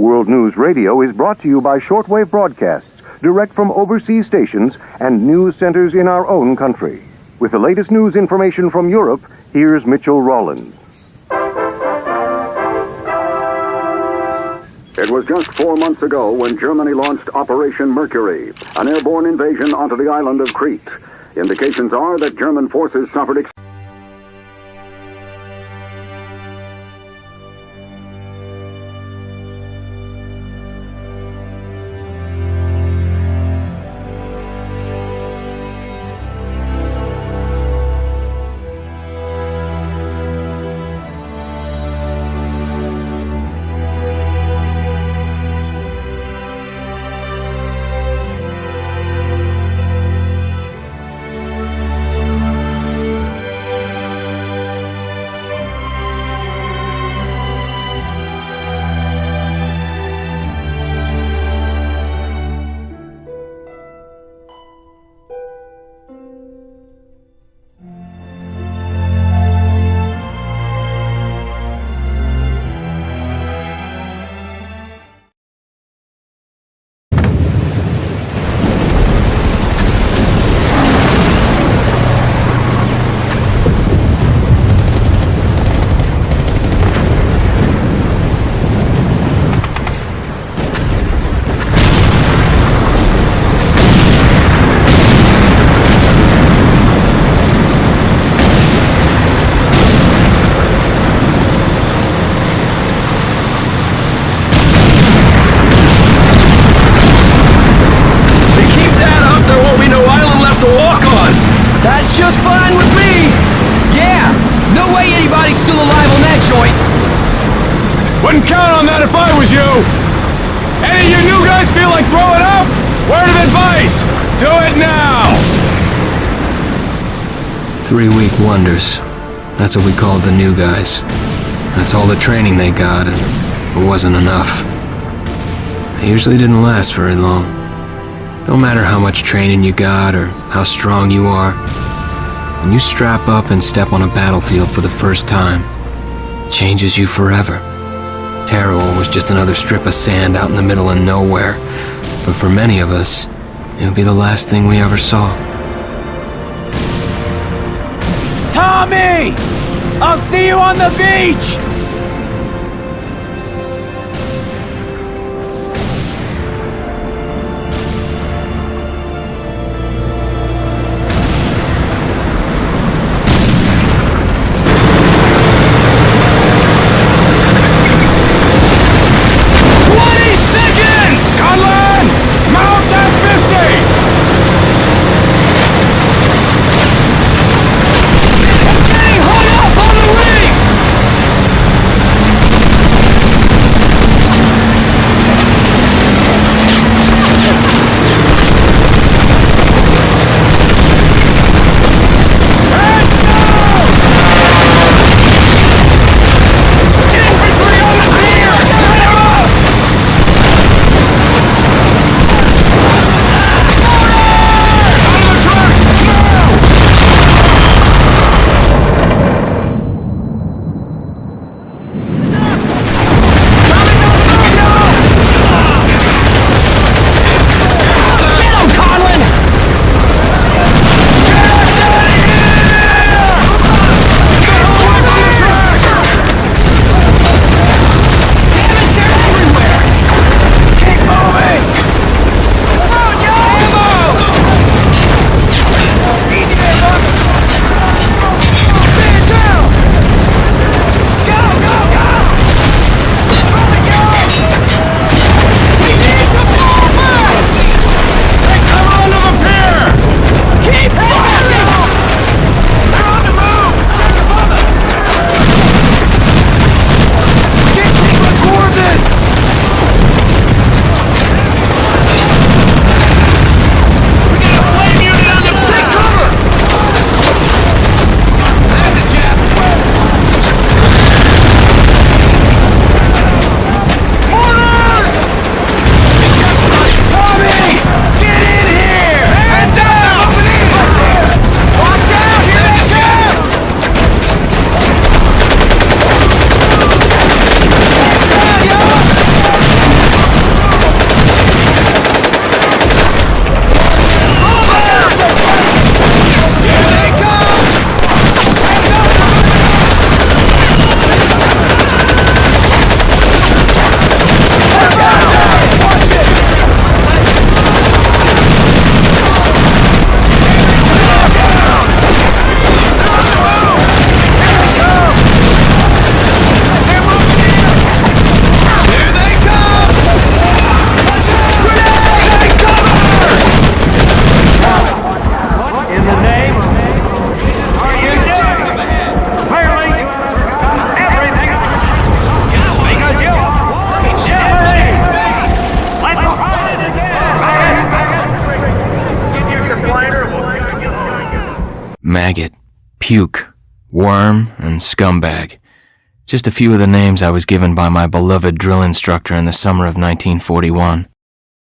World News Radio is brought to you by shortwave broadcasts, direct from overseas stations and news centers in our own country. With the latest news information from Europe, here's Mitchell Rollins. It was just 4 months ago when Germany launched Operation Mercury, an airborne invasion onto the island of Crete. Indications are that German forces suffered just fine with me! Yeah! No way anybody's still alive on that joint! Wouldn't count on that if I was you! Any of you new guys feel like throwing up? Word of advice! Do it now! 3 week wonders. That's what we called the new guys. That's all the training they got, and it wasn't enough. It usually didn't last very long. Don't matter how much training you got or how strong you are. When you strap up and step on a battlefield for the first time, it changes you forever. Teruel was just another strip of sand out in the middle of nowhere, but for many of us, it would be the last thing we ever saw. Tommy! I'll see you on the beach! Puke, Worm, and Scumbag. Just a few of the names I was given by my beloved drill instructor in the summer of 1941.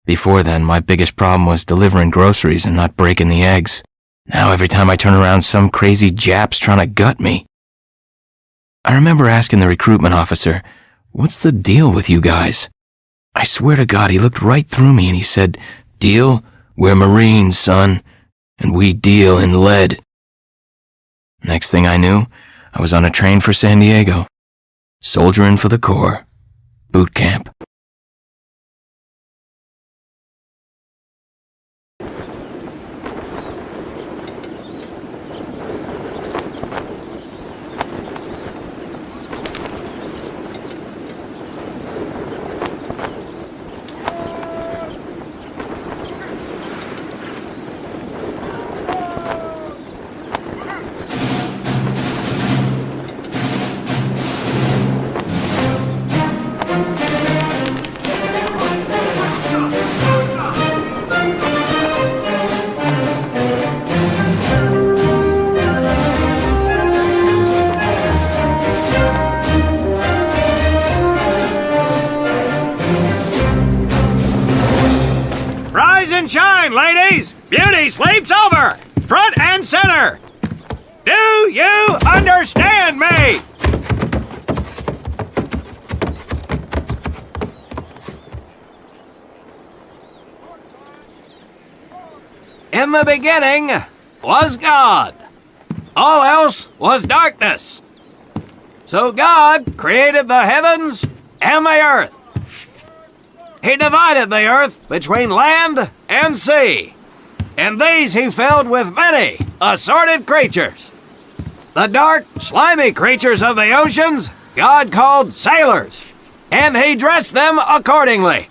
Before then, my biggest problem was delivering groceries and not breaking the eggs. Now every time I turn around, some crazy Jap's trying to gut me. I remember asking the recruitment officer, "What's the deal with you guys?" I swear to God, he looked right through me and he said, "Deal? We're Marines, son, and we deal in lead." Next thing I knew, I was on a train for San Diego. Soldiering for the Corps. Boot camp. Shine, ladies! Beauty sleeps over! Front and center! Do you understand me? In the beginning was God. All else was darkness. So God created the heavens and the earth. He divided the earth between land and sea, and these he filled with many assorted creatures. The dark, slimy creatures of the oceans God called sailors, and he dressed them accordingly.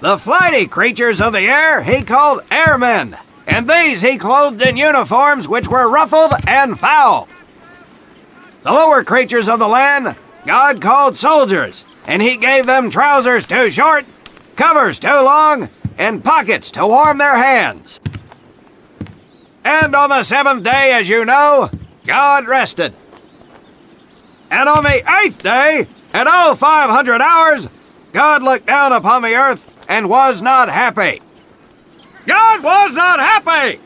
The flighty creatures of the air he called airmen, and these he clothed in uniforms which were ruffled and foul. The lower creatures of the land God called soldiers, and he gave them trousers too short, covers too long, and pockets to warm their hands. And on the seventh day, as you know, God rested. And on the eighth day, at all 500 hours, God looked down upon the earth and was not happy. God was not happy!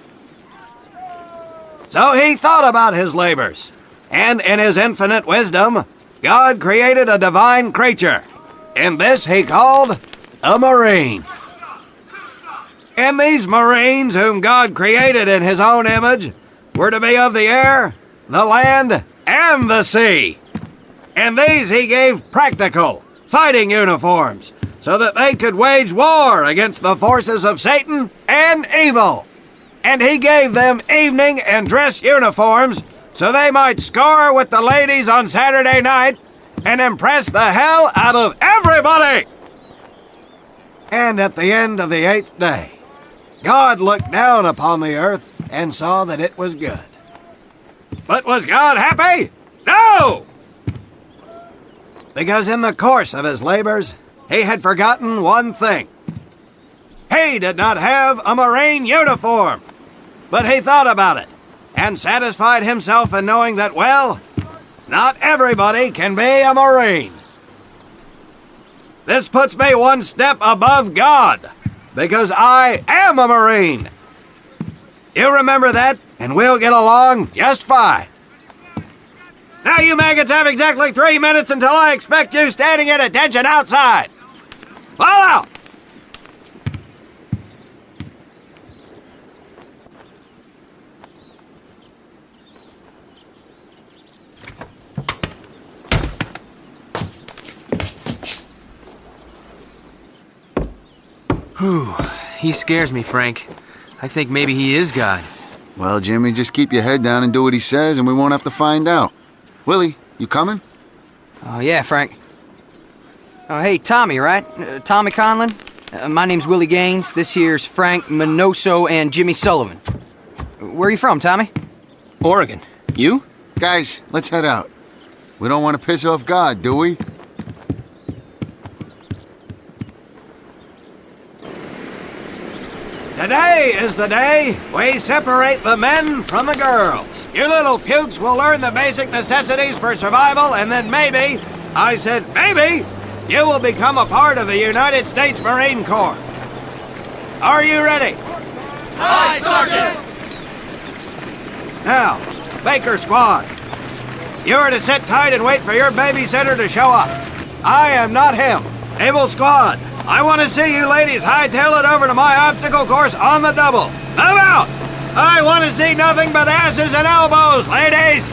So he thought about his labors, and in his infinite wisdom, God created a divine creature, and this he called a Marine. And these Marines, whom God created in his own image, were to be of the air, the land, and the sea. And these he gave practical, fighting uniforms, so that they could wage war against the forces of Satan and evil. And he gave them evening and dress uniforms, so they might score with the ladies on Saturday night and impress the hell out of everybody. And at the end of the eighth day, God looked down upon the earth and saw that it was good. But was God happy? No! Because in the course of his labors, he had forgotten one thing. He did not have a Marine uniform, but he thought about it and satisfied himself in knowing that, well, not everybody can be a Marine. This puts me one step above God, because I am a Marine. You remember that, and we'll get along just fine. Now you maggots have exactly 3 minutes until I expect you standing at attention outside. Fall out! Whew, he scares me, Frank. I think maybe he is God. Well, Jimmy, just keep your head down and do what he says, and we won't have to find out. Willie, you coming? Oh, yeah, Frank. Oh, hey, Tommy, right? Tommy Conlon? My name's Willie Gaines. This here's Frank Minoso and Jimmy Sullivan. Where are you from, Tommy? Oregon. You? Guys, let's head out. We don't want to piss off God, do we? Today is the day we separate the men from the girls. You little pukes will learn the basic necessities for survival, and then maybe, I said maybe, you will become a part of the United States Marine Corps. Are you ready? Aye, Sergeant! Now, Baker Squad, you are to sit tight and wait for your babysitter to show up. I am not him. Able Squad, I want to see you ladies hightail it over to my obstacle course on the double. Move out! I want to see nothing but asses and elbows, ladies!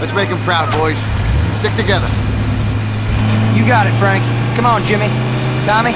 Let's make him proud, boys. Stick together. You got it, Frank. Come on, Jimmy. Tommy?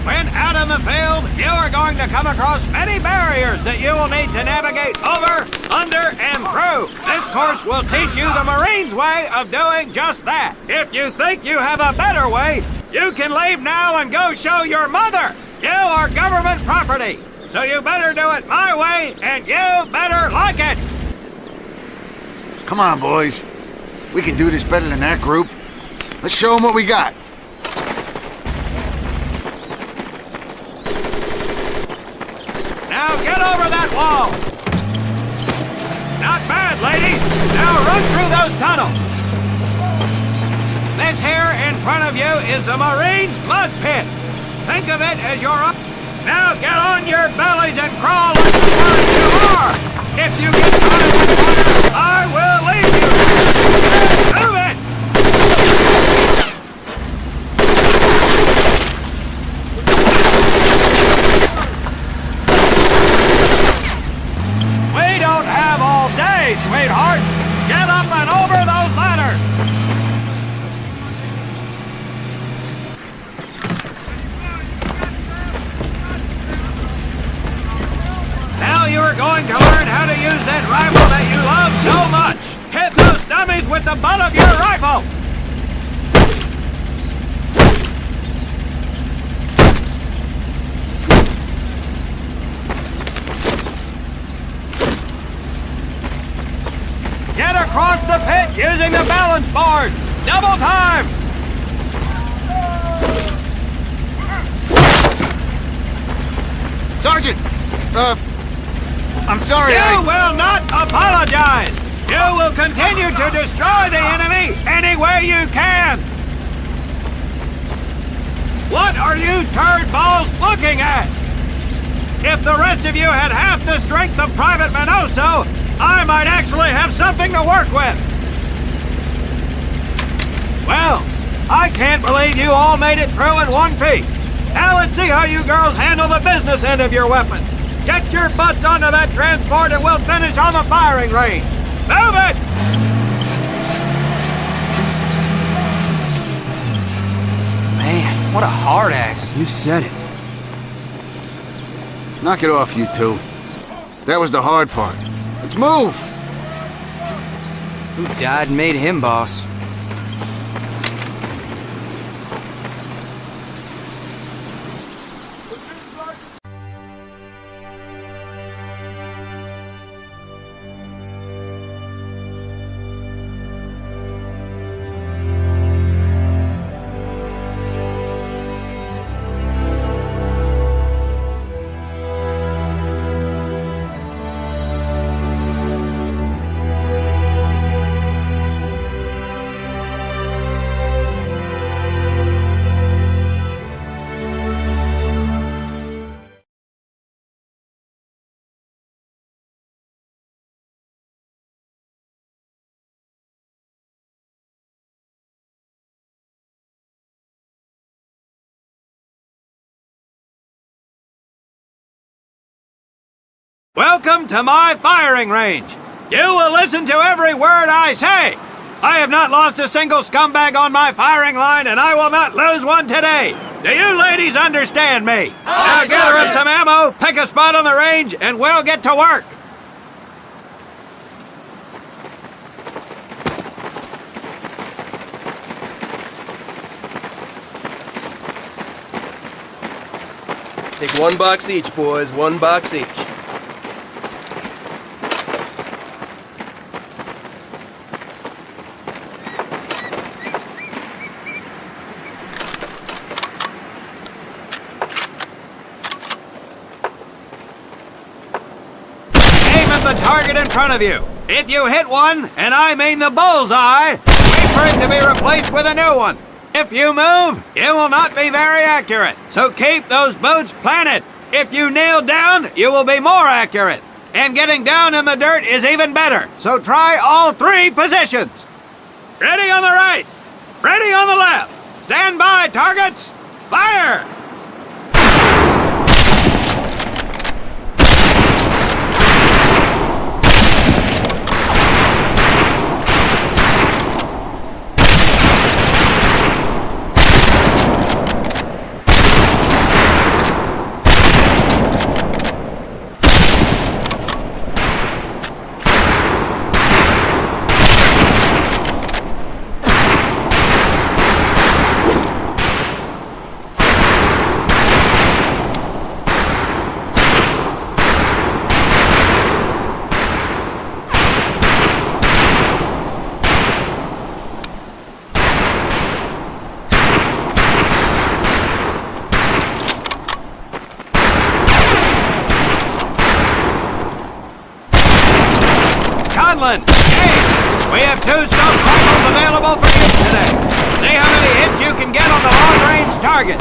When out in the field, you are going to come across many barriers that you will need to navigate over, under, and through. This course will teach you the Marines' way of doing just that. If you think you have a better way, you can leave now and go show your mother. You are government property, so you better do it my way, and you better like it. Come on, boys. We can do this better than that group. Let's show them what we got. Now get over that wall. Not bad, ladies. Now run through those tunnels. This here in front of you is the Marines' mud pit. Think of it as your... Now get on your bellies and crawl like the birds you are. If you get caught in the corner, I will leave you. Move it. We don't have all day, sweethearts. Get up and over those ladders. Now you are going to learn how to use that rifle that you love so much. Hit those dummies with the butt of your rifle. Get across the pit using the balance board. Double time. Sergeant! I'm sorry, You will not apologize. You will continue to destroy the enemy any way you can. What are you turd balls looking at? If the rest of you had half the strength of Private Minoso, I might actually have something to work with. Well, I can't believe you all made it through in one piece. Now let's see how you girls handle the business end of your weapon. Get your butts onto that transport and we'll finish on the firing range. Move it! Man, what a hard ass. You said it. Knock it off, you two. That was the hard part. Let's move! Who died and made him boss? Welcome to my firing range. You will listen to every word I say. I have not lost a single scumbag on my firing line, and I will not lose one today. Do you ladies understand me? Now gather up some ammo, pick a spot on the range, and we'll get to work. Take 1 box each, boys. 1 box each. Aim at the target in front of you. If you hit one, and I mean the bullseye, wait for it to be replaced with a new one. If you move, it will not be very accurate, so keep those boots planted. If you kneel down, you will be more accurate. And getting down in the dirt is even better, so try all 3 positions. Ready on the right, ready on the left. Stand by, targets. Fire! Conlon, James, we have 2 scope rifles available for use today. See how many hits you can get on the long-range target.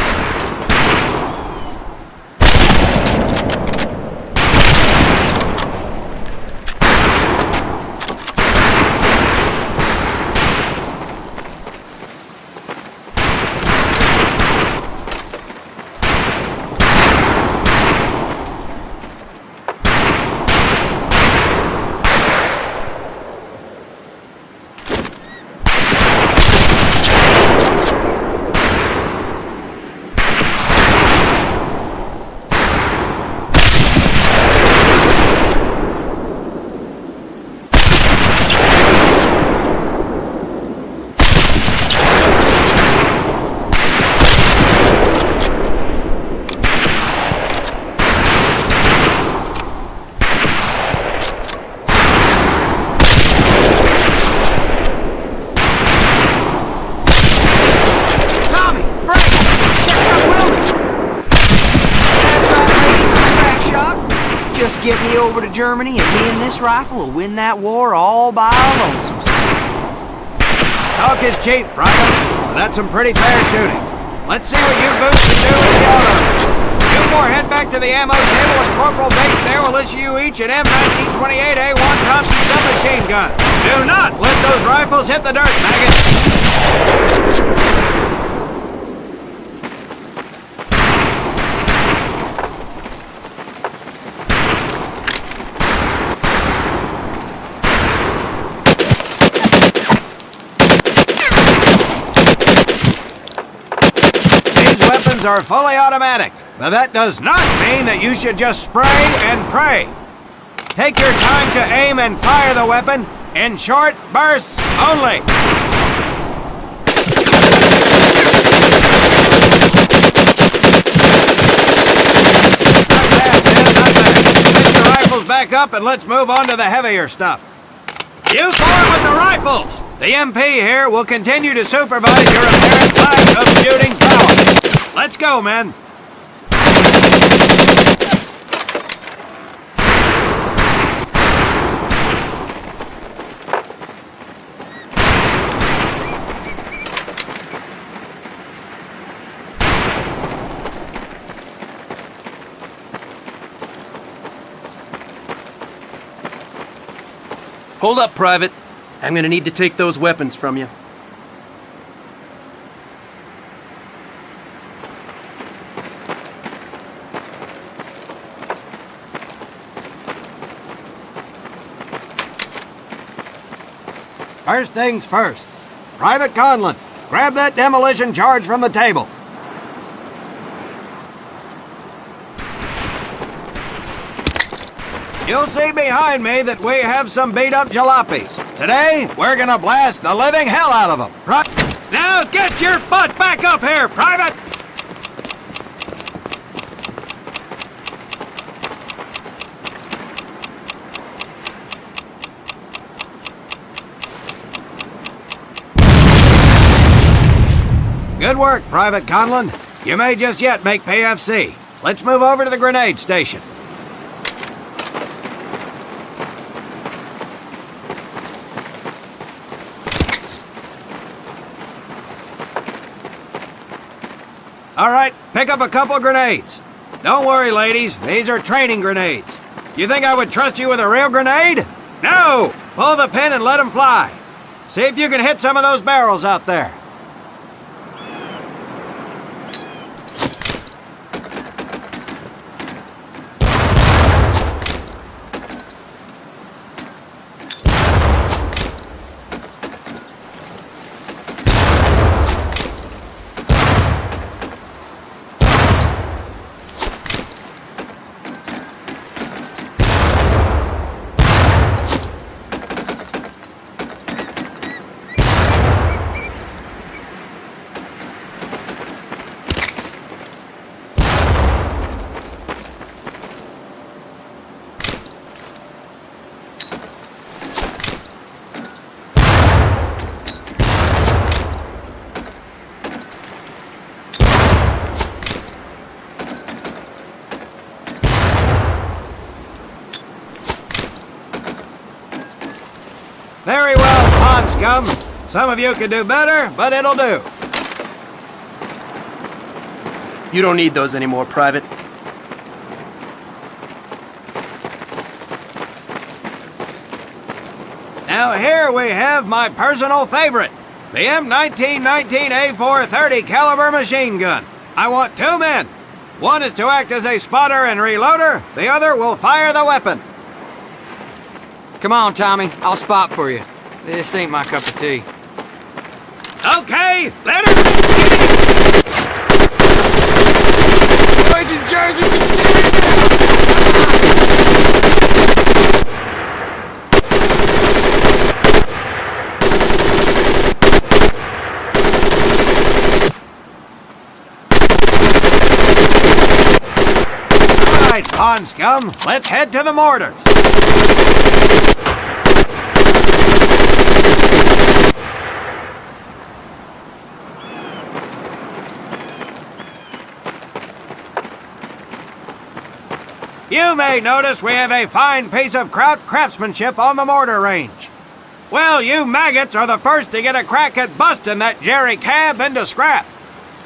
Just get me over to Germany and me and this rifle will win that war all by our lonesomes. Talk is cheap, Private, but that's some pretty fair shooting. Let's see what you boots can do with the auto. You 4 head back to the ammo table and Corporal Bates there will issue you each an M1928A1 Thompson submachine gun. Do not let those rifles hit the dirt, maggot. Are fully automatic, but that does not mean that you should just spray and pray. Take your time to aim and fire the weapon in short bursts only. Not bad, man, not bad. Get your rifles back up and let's move on to the heavier stuff. You 4 with the rifles. The MP here will continue to supervise your apparent lack of shooting power. Let's go, men. Hold up, Private. I'm gonna need to take those weapons from you. First things first. Private Conlon, grab that demolition charge from the table. You'll see behind me that we have some beat-up jalopies. Today, we're gonna blast the living hell out of them. Right? Now get your butt back up here, Private! Good work, Private Conlon. You may just yet make PFC. Let's move over to the grenade station. All right, pick up a couple grenades. Don't worry, ladies. These are training grenades. You think I would trust you with a real grenade? No! Pull the pin and let them fly. See if you can hit some of those barrels out there. Very well, pond scum. Some of you could do better, but it'll do. You don't need those anymore, Private. Now here we have my personal favorite, the M1919A430 caliber machine gun. I want 2 men. One is to act as a spotter and reloader, the other will fire the weapon. Come on, Tommy. I'll spot for you. This ain't my cup of tea. Okay, let her... Boys in Jersey, All right, pond scum, let's head to the mortars. You may notice we have a fine piece of Kraut craftsmanship on the mortar range. Well, you maggots are the first to get a crack at busting that Jerry cab into scrap.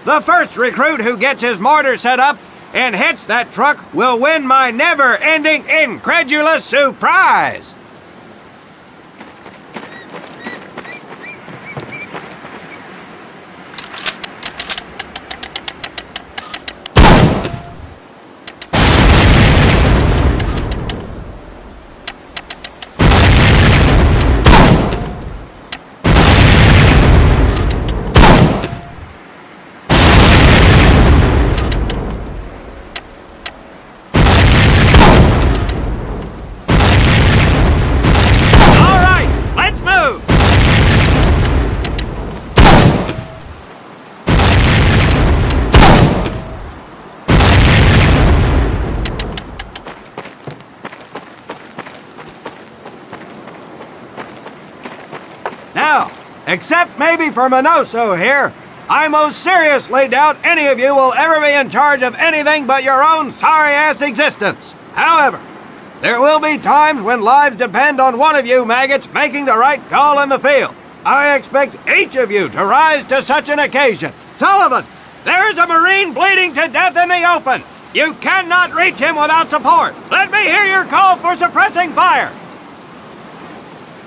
The first recruit who gets his mortar set up and hits that truck will win my never-ending incredulous surprise. Now, except maybe for Minoso here, I most seriously doubt any of you will ever be in charge of anything but your own sorry-ass existence. However, there will be times when lives depend on one of you maggots making the right call in the field. I expect each of you to rise to such an occasion. Sullivan, there is a Marine bleeding to death in the open. You cannot reach him without support. Let me hear your call for suppressing fire.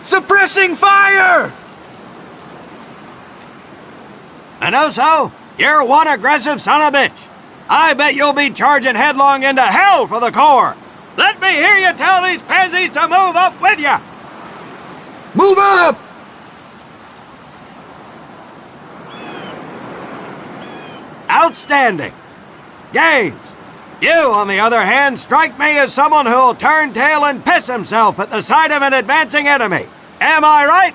Suppressing fire! Minoso, you're one aggressive son of a bitch. I bet you'll be charging headlong into hell for the Corps. Let me hear you tell these pansies to move up with you. move up! Outstanding. Gaines, you, on the other hand, strike me as someone who'll turn tail and piss himself at the sight of an advancing enemy. Am I right?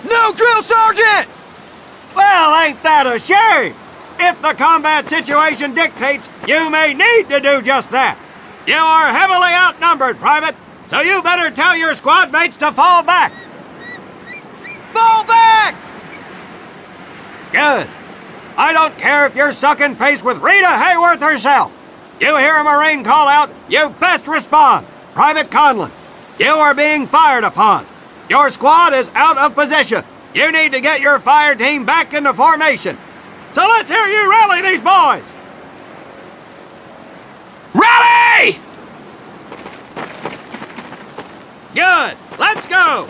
No, Drill Sergeant! Well, ain't that a shame? If the combat situation dictates, you may need to do just that. You are heavily outnumbered, Private, so you better tell your squad mates to fall back. Fall back! Good. I don't care if you're sucking face with Rita Hayworth herself. You hear a Marine call out, you best respond. Private Conlon, you are being fired upon. Your squad is out of position. You need to get your fire team back into formation. So let's hear you rally these boys. Rally! Good. Let's go.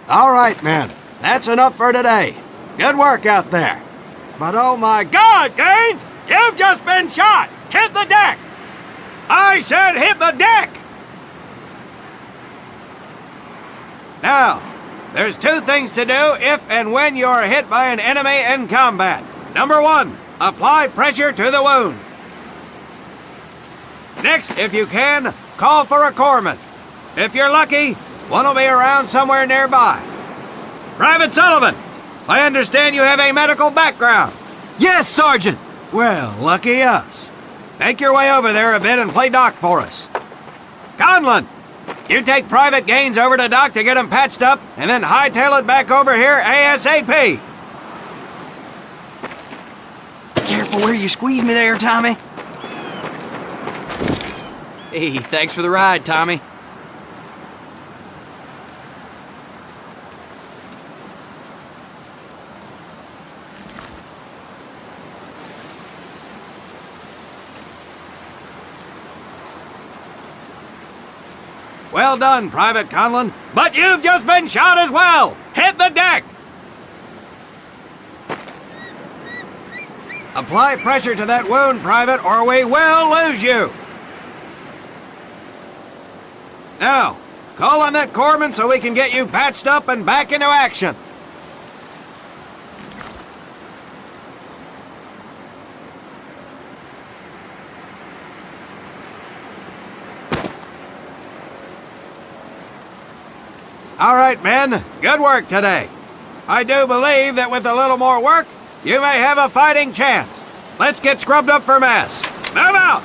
All right, men. That's enough for today. Good work out there. But oh my God, Gaines! You've just been shot! Hit the deck! I said hit the deck! Now, there's two things to do if and when you are hit by an enemy in combat. Number one, apply pressure to the wound. Next, if you can, call for a corpsman. If you're lucky, one will be around somewhere nearby. Private Sullivan, I understand you have a medical background. Yes, Sergeant! Well, lucky us. Make your way over there a bit and play Doc for us. Conlon, you take Private Gaines over to Doc to get him patched up, and then hightail it back over here ASAP. Careful where you squeeze me there, Tommy. Hey, thanks for the ride, Tommy. Well done, Private Conlon, but you've just been shot as well! Hit the deck! Apply pressure to that wound, Private, or we will lose you! Now, call on that corpsman so we can get you patched up and back into action. All right, men. Good work today. I do believe that with a little more work, you may have a fighting chance. Let's get scrubbed up for mass. Move out!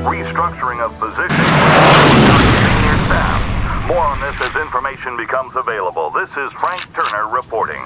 Restructuring of positions. More on this as information becomes available. This is Frank Turner reporting.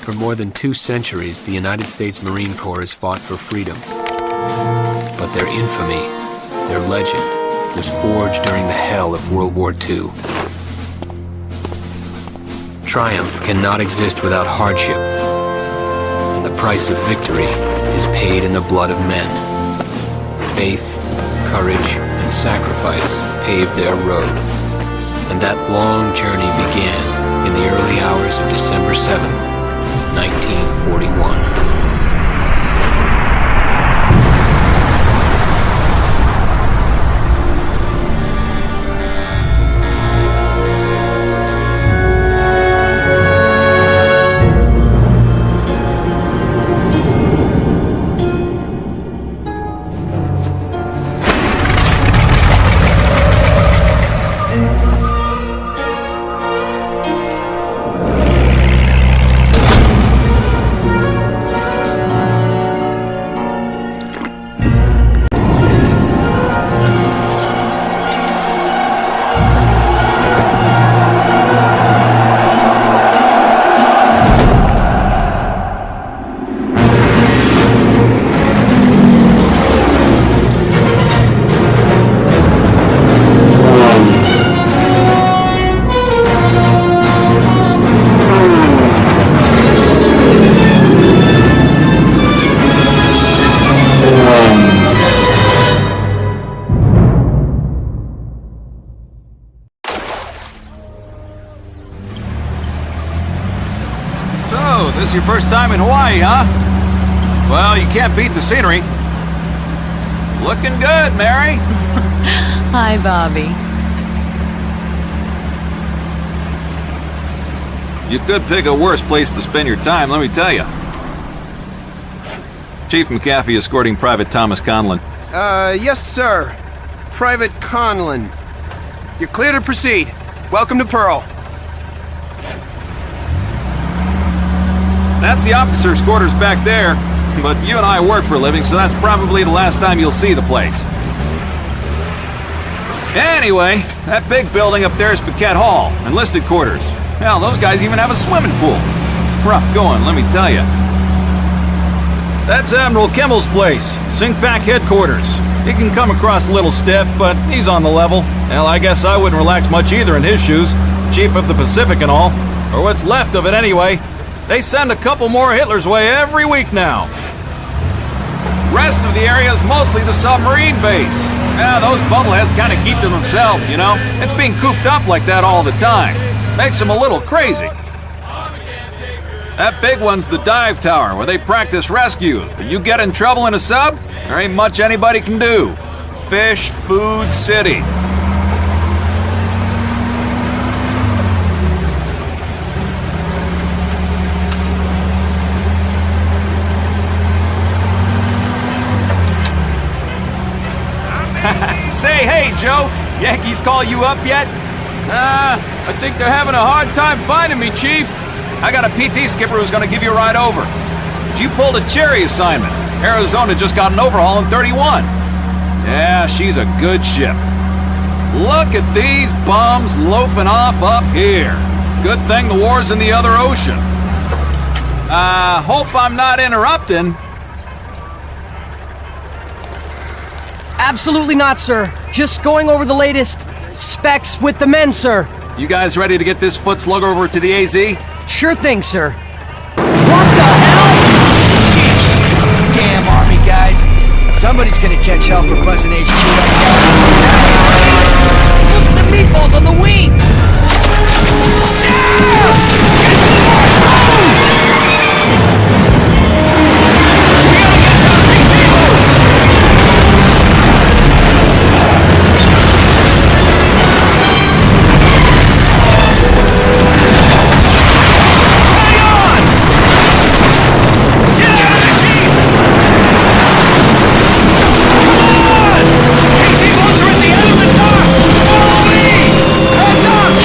For more than 2 centuries, the United States Marine Corps has fought for freedom. But their infamy, their legend, was forged during the hell of World War II. Triumph cannot exist without hardship, and the price of victory is paid in the blood of men. Faith, courage, and sacrifice paved their road, and that long journey began in the early hours of December 7, 1941. This your first time in Hawaii, huh? Well, you can't beat the scenery. Looking good, Mary. Hi, Bobby. You could pick a worse place to spend your time, let me tell you. Chief McAfee escorting Private Thomas Conlon. Yes, sir. Private Conlon. You're clear to proceed. Welcome to Pearl. That's the officer's quarters back there, but you and I work for a living, so that's probably the last time you'll see the place. Anyway, that big building up there is Paquette Hall, enlisted quarters. Hell, those guys even have a swimming pool. Rough going, let me tell you. That's Admiral Kimmel's place, SINCPAC headquarters. He can come across a little stiff, but he's on the level. Hell, I guess I wouldn't relax much either in his shoes. Chief of the Pacific and all. Or what's left of it anyway. They send a couple more Hitler's way every week now. Rest of the area is mostly the submarine base. Yeah, those bubbleheads kind of keep to themselves, you know? It's being cooped up like that all the time. Makes them a little crazy. That big one's the dive tower, where they practice rescue. If you get in trouble in a sub, there ain't much anybody can do. Fish, food, city. Say, hey, Joe, Yankees call you up yet? I think they're having a hard time finding me, Chief. I got a PT skipper who's gonna give you a ride over. You pulled a Cherry assignment. Arizona just got an overhaul in 31. Yeah, she's a good ship. Look at these bums loafing off up here. Good thing the war's in the other ocean. Hope I'm not interrupting. Absolutely not, sir. Just going over the latest specs with the men, sir. You guys ready to get this foot slug over to the AZ? Sure thing, sir. What the hell? Jeez. Damn Army guys. Somebody's gonna catch hell for buzzing HQ like that. Look at the meatballs on the wing! Heads up!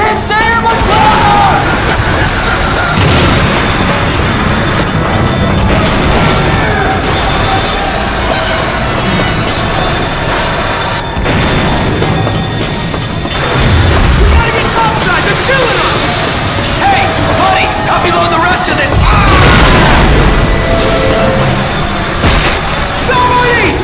can't stay here much longer! We gotta get topside! They're killing us! Hey, buddy! Help me load the rest of this! Somebody!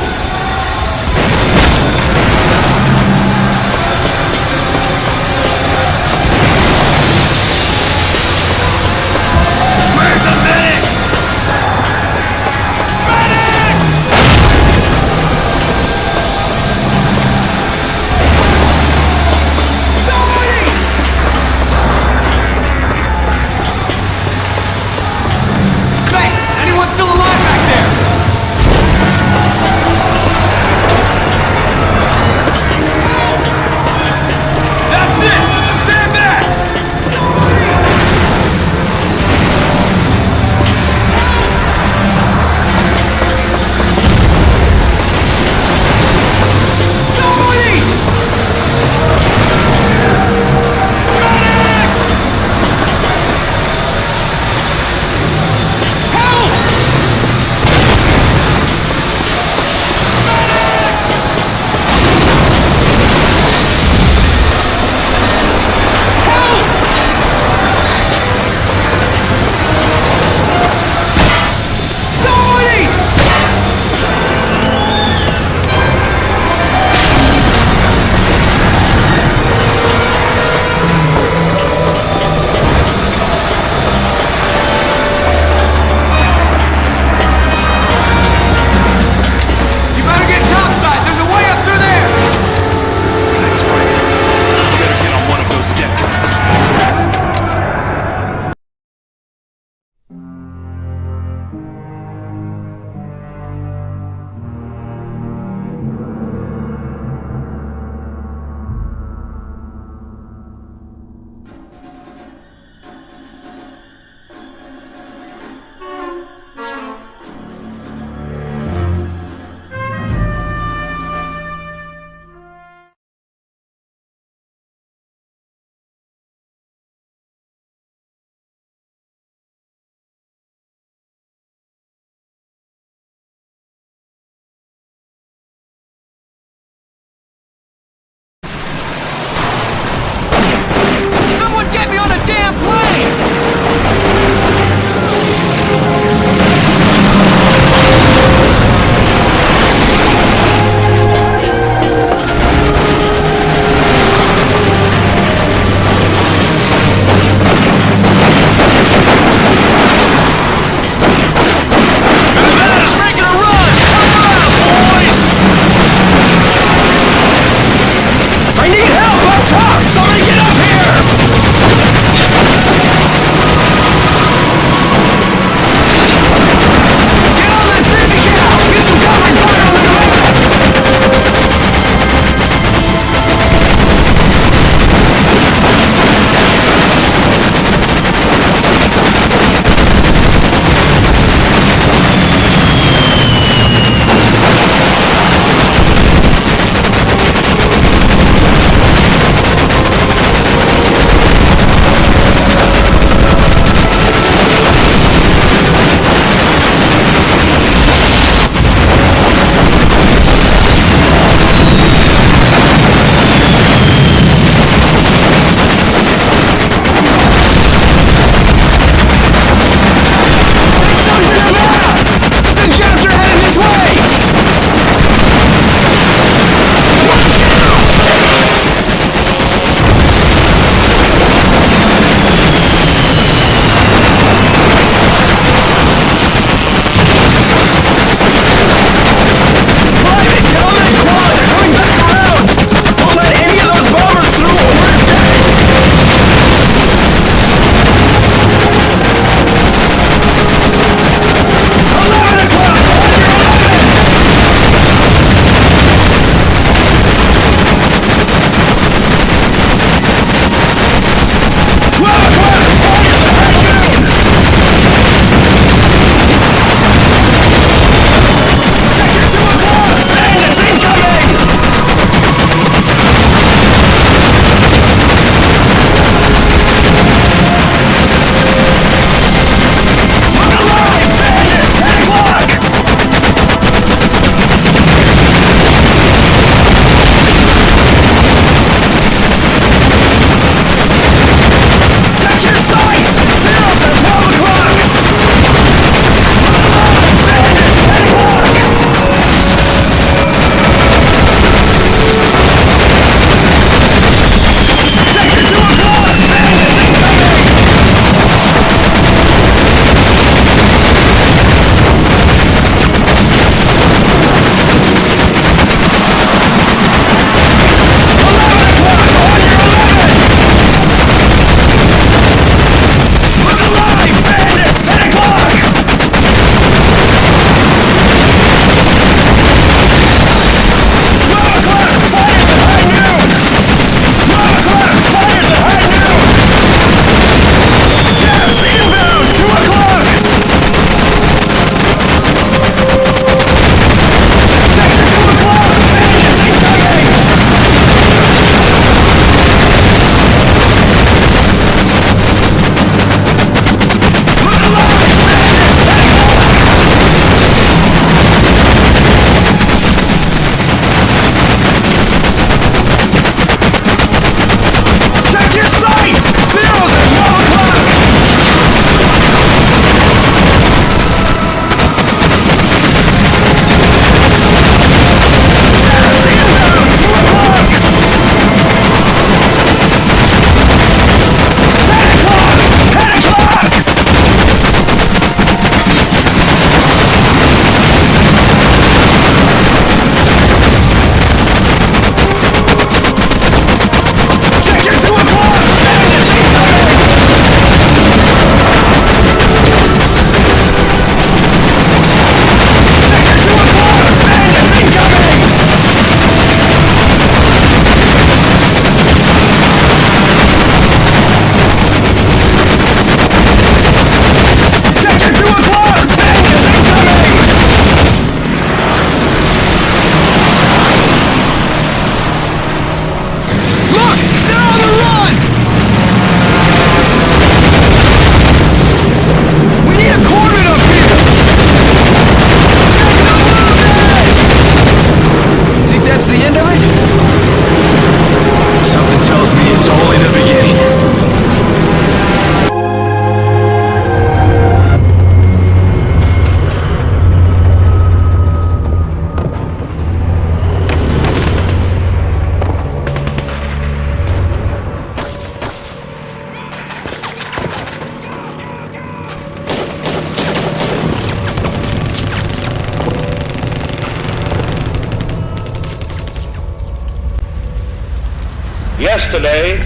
Yesterday,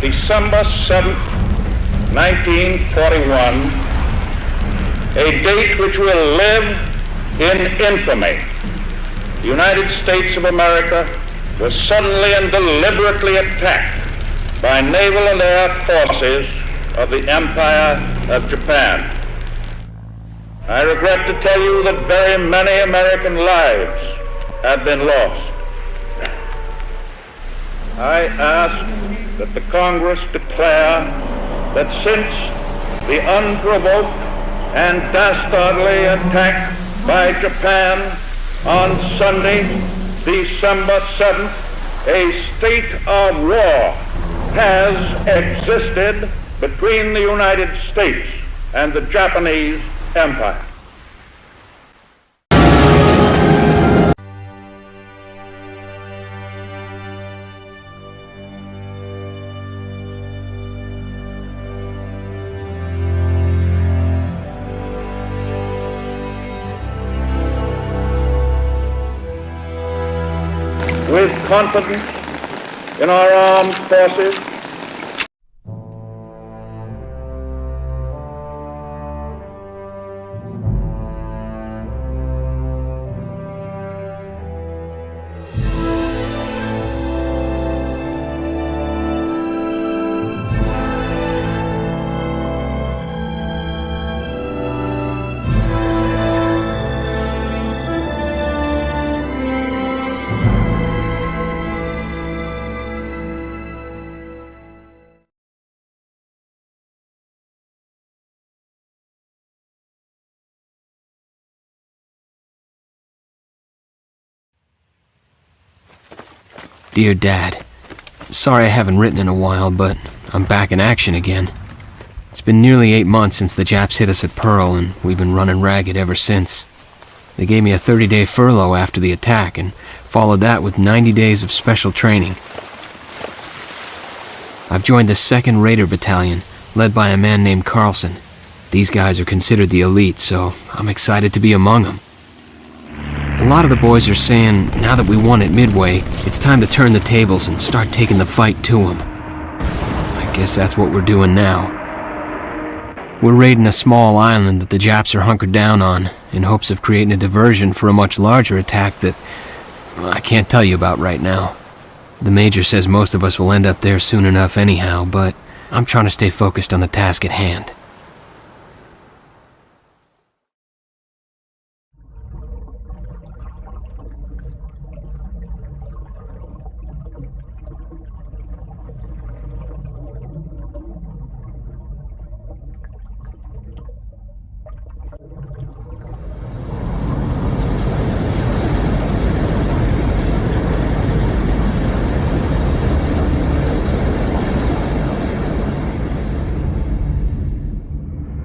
December 7th, 1941, a date which will live in infamy, the United States of America was suddenly and deliberately attacked by naval and air forces of the Empire of Japan. I regret to tell you that very many American lives have been lost. I ask that the Congress declare that since the unprovoked and dastardly attack by Japan on Sunday, December 7th, a state of war has existed between the United States and the Japanese Empire. With confidence in our armed forces, Dear Dad, sorry I haven't written in a while, but I'm back in action again. It's been nearly 8 months since the Japs hit us at Pearl, and we've been running ragged ever since. They gave me a 30-day furlough after the attack, and followed that with 90 days of special training. I've joined the 2nd Raider Battalion, led by a man named Carlson. These guys are considered the elite, so I'm excited to be among them. A lot of the boys are saying, now that we won at Midway, it's time to turn the tables and start taking the fight to them. I guess that's what we're doing now. We're raiding a small island that the Japs are hunkered down on, in hopes of creating a diversion for a much larger attack that I can't tell you about right now. The Major says most of us will end up there soon enough anyhow, but I'm trying to stay focused on the task at hand.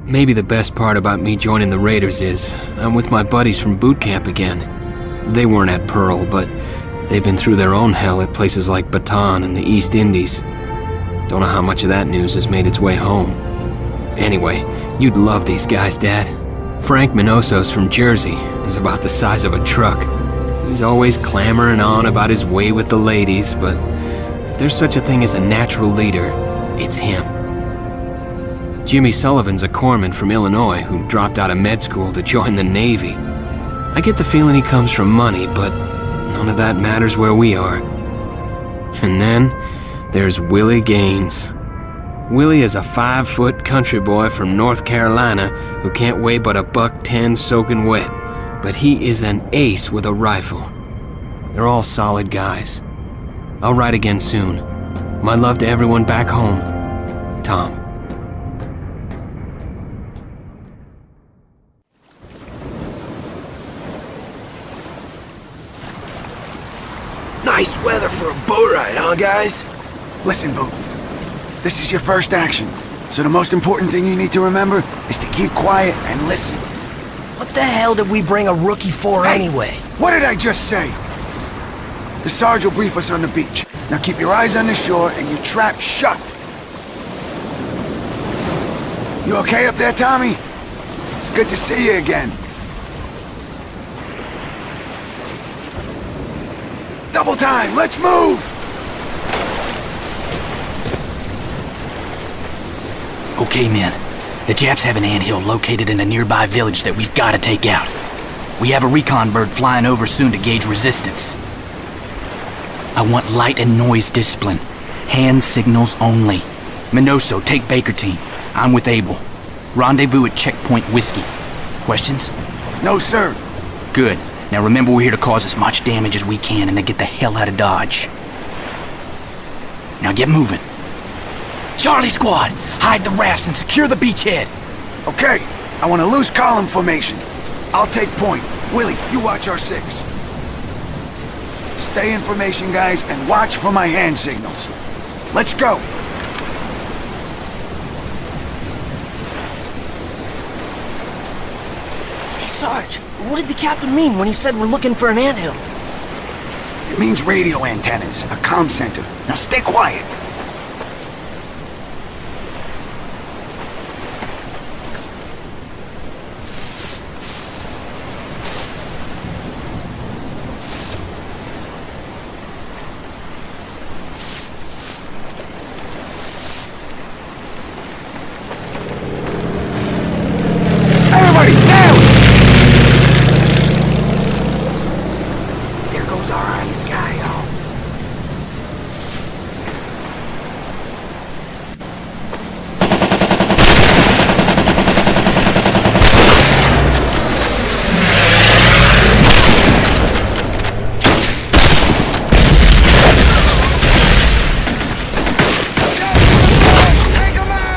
Maybe the best part about me joining the Raiders is I'm with my buddies from boot camp again. They weren't at Pearl, but they've been through their own hell at places like Bataan and the East Indies. Don't know how much of that news has made its way home. Anyway, you'd love these guys, Dad. Frank Minoso's from Jersey. He's about the size of a truck. He's always clamoring on about his way with the ladies, but if there's such a thing as a natural leader, it's him. Jimmy Sullivan's a corpsman from Illinois who dropped out of med school to join the Navy. I get the feeling he comes from money, but none of that matters where we are. And then there's Willie Gaines. Willie is a 5-foot country boy from North Carolina who can't weigh but $110 soaking wet, but he is an ace with a rifle. They're all solid guys. I'll write again soon. My love to everyone back home. Tom. Nice weather for a boat ride, huh, guys? Listen, Boot. This is your first action, so the most important thing you need to remember is to keep quiet and listen. What the hell did we bring a rookie for anyway? What did I just say? The Sarge will brief us on the beach. Now keep your eyes on the shore and your trap shut. You okay up there, Tommy? It's good to see you again. Double time, let's move! Okay, men. The Japs have an anthill located in a nearby village that we've got to take out. We have a recon bird flying over soon to gauge resistance. I want light and noise discipline. Hand signals only. Minoso, take Baker team. I'm with Abel. Rendezvous at Checkpoint Whiskey. Questions? No, sir. Good. Now remember, we're here to cause as much damage as we can and then get the hell out of Dodge. Now get moving. Charlie Squad, hide the rafts and secure the beachhead. Okay, I want a loose column formation. I'll take point. Willie, you watch our 6. Stay in formation, guys, and watch for my hand signals. Let's go. Hey, Sarge, what did the captain mean when he said we're looking for an anthill? It means radio antennas, a comm center. Now stay quiet. Everybody, down! There goes our eye in the sky, y'all.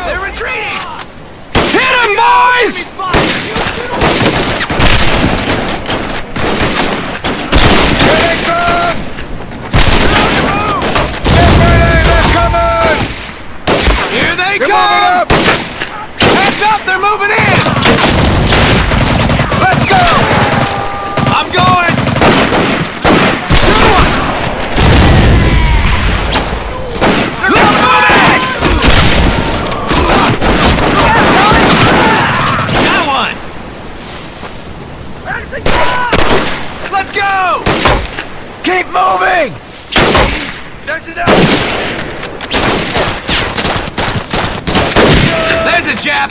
They're retreating! Hit him, boys! Here they come! Heads up, they're moving in! Let's go! I'm going! Let's move Got one! Let's go! Keep moving! There's a Jap!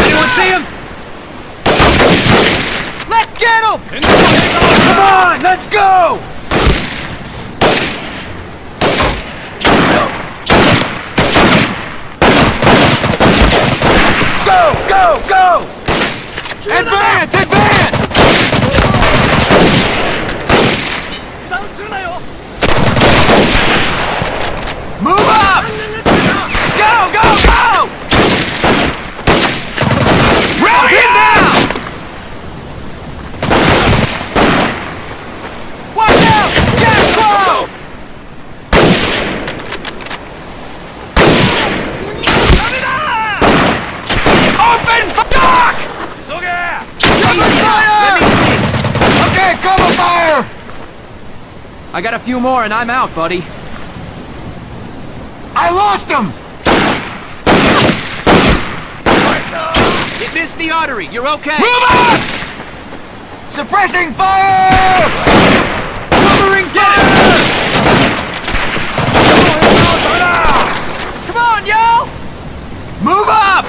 Anyone see him? Let's get him! Come on, let's go! Go, go, go! Advance, advance! Move up! Go, go, go! Round him down! Watch out! Get slow! Open fire! Let me see. Okay, cover fire! I got a few more and I'm out, buddy. I lost him! It missed the artery. You're okay. Move up! Suppressing fire! Covering fire! Come on, y'all! Move up!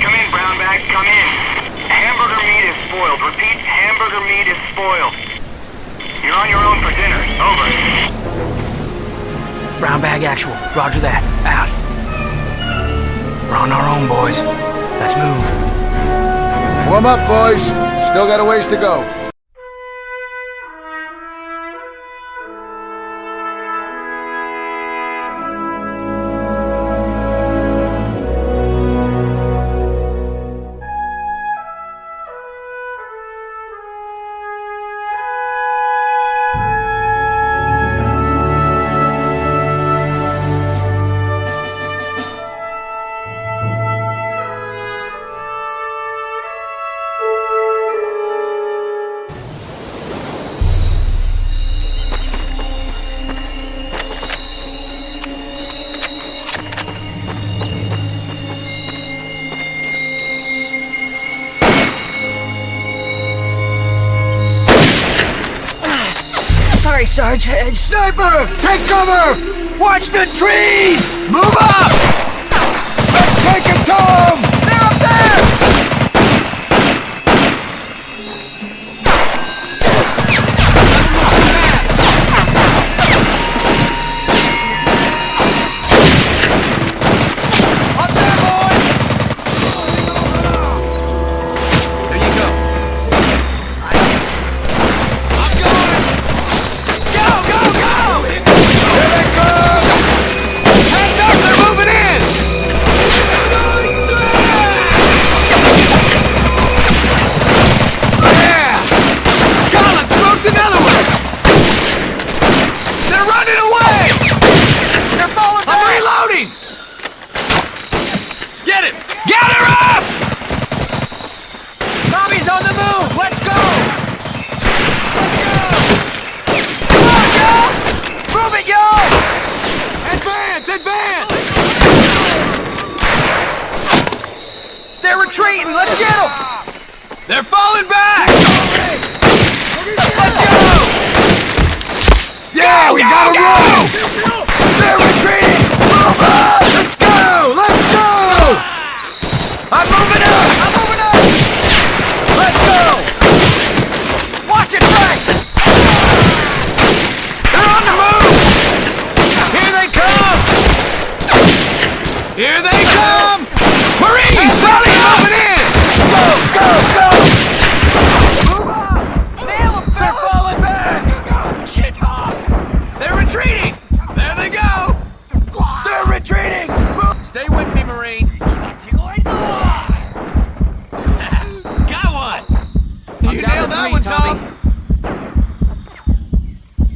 Come in, brown bag, come in. Hamburger meat is spoiled. Repeat, hamburger meat is spoiled. You're on your own for dinner. Over. Brown bag actual. Roger that. Out. We're on our own, boys. Let's move. Warm up, boys. Still got a ways to go. Sarge. Sniper! Take cover! Watch the trees! Move up! Let's take it, Tom! They're up there! Let's get them! They're falling back! Let's go! Yeah, we gotta run! They're retreating! Move up! Let's go! Let's go! I'm moving up! I'm moving up! Let's go! Watch it, Frank! They're on the move! Here they come! Here they come! Marines! Rally up and in! Go! Go! Go! Move up! Nail them, fellas! They're falling back! Get off! They're retreating! There they go! They're retreating! Move. Stay with me, Marine! Got one! You nailed that one, Tom!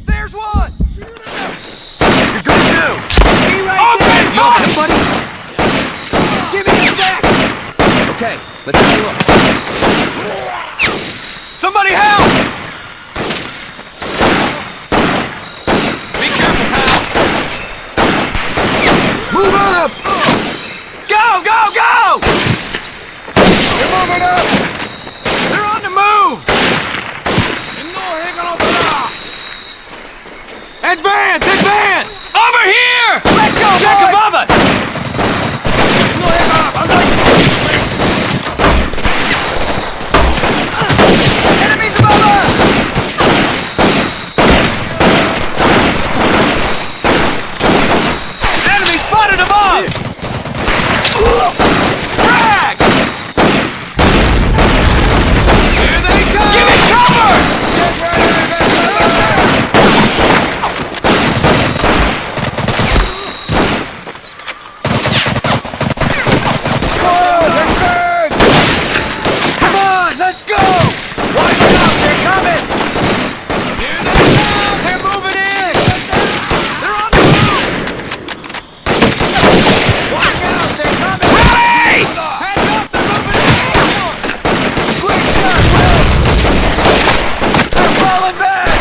There's one! Here goes you! Be right there! You okay, buddy? Give me a sec! Okay, let's take a look. Somebody help! Be careful, pal! Move up! Go, go, go! They're moving up! They're on the move! Advance! Advance! Over here! Let's go, check boys. Above us! Enemies above us! Enemy spotted above! Frag! Here they come! Give me cover! Come on, let's go! Watch out, they're coming! Here they come! They're moving in! They're on the move! Watch out, they're coming! Ready! Heads up, they're moving in! Quick shot, Will! They're falling back!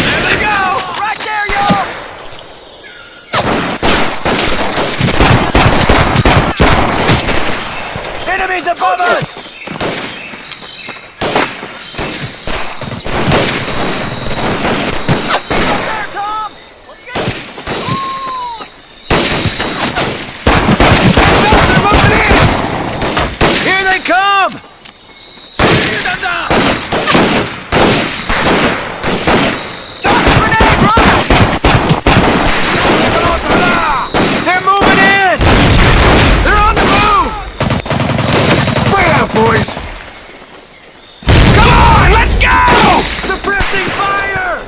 There they go! Right there, y'all! Enemies above us! Here they come! Toss a grenade, run! They're moving in! They're on the move! Spread out, boys! Come on, let's go! Suppressing fire!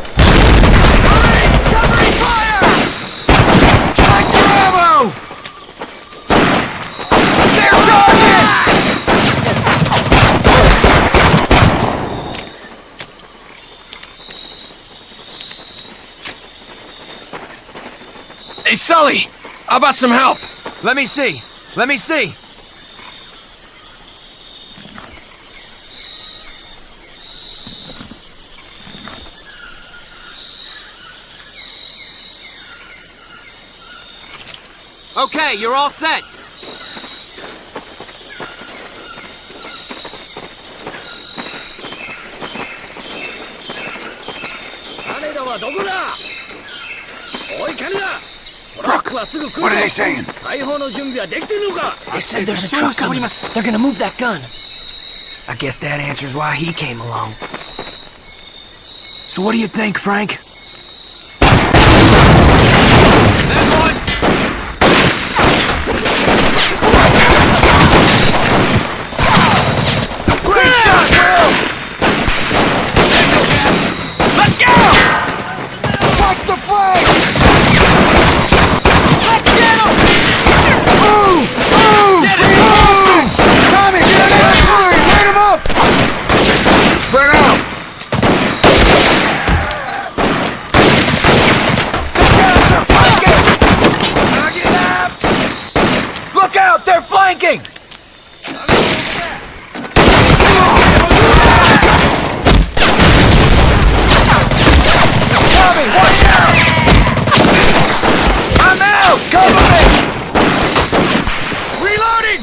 Marines covering fire! Collect your ammo! They're charging! Hey, Sully! How about some help? Let me see. Let me see. Okay, you're all set. Brooke, what are they saying? They said there's a truck coming. They're gonna move that gun. I guess that answers why he came along. So what do you think, Frank? There's one! Great shot, Will! Let's go! Fuck the flag! Let's get him! Move! Move! Move! Tommy, get an artillery! Light him up! Spread out! The Japs are flanking! Knock it up! Look out! They're flanking! Tommy, watch out! I'm out! Cover me! Reloading!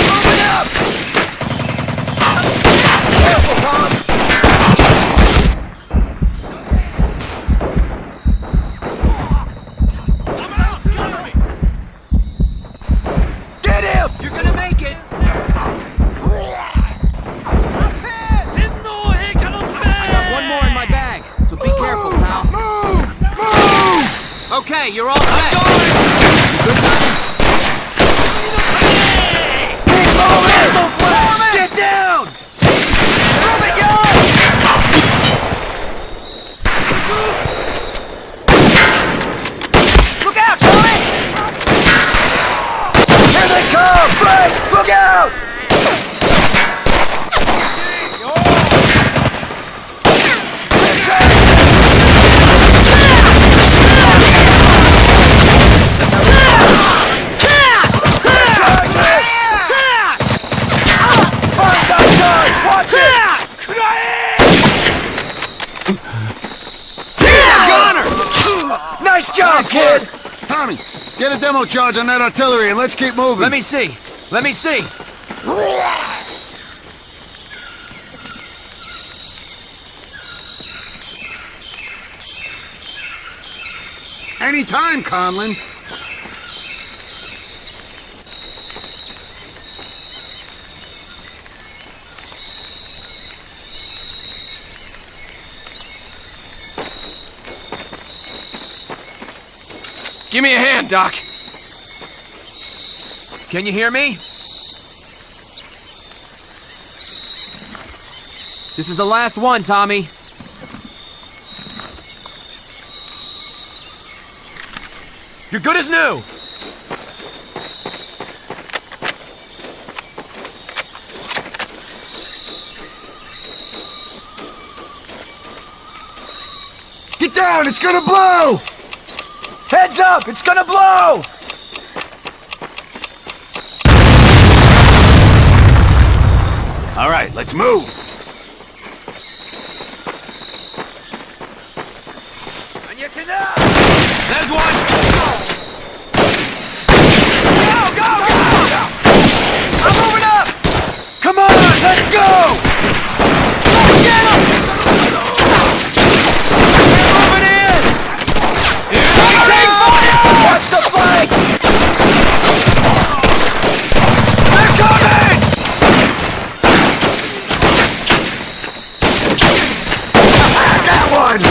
Moving up! Careful, Tom! Get him! You're gonna make it! I got one more in my bag, so be careful, pal. Move! Move! Okay, you're all set. Keep moving! Get down! Move it, Look out, Tommy! Here they come! Frank, look out! Watch it! Nice job, kid! Tommy, get a demo charge on that artillery and let's keep moving. Let me see. Let me see. Anytime, Conlon. Give me a hand, Doc. Can you hear me? This is the last one, Tommy. You're good as new. Get down, it's gonna blow! Heads up, it's gonna blow! All right, let's move. There's one! Go, go, go! I'm moving up! Come on, let's go! Get him! We're moving in! Taking fire! Watch the flanks! They're coming! Got one!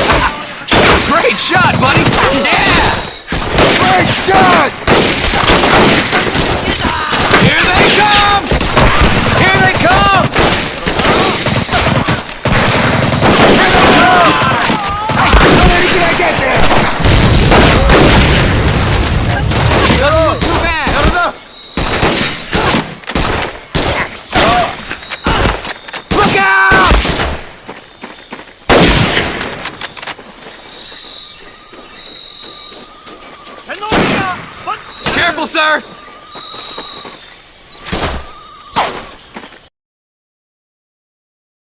Great shot, buddy! Yeah! Great shot! Here they come! Here they come! Here they come! How many did I get there? Doesn't look too bad. Look out! Careful, sir!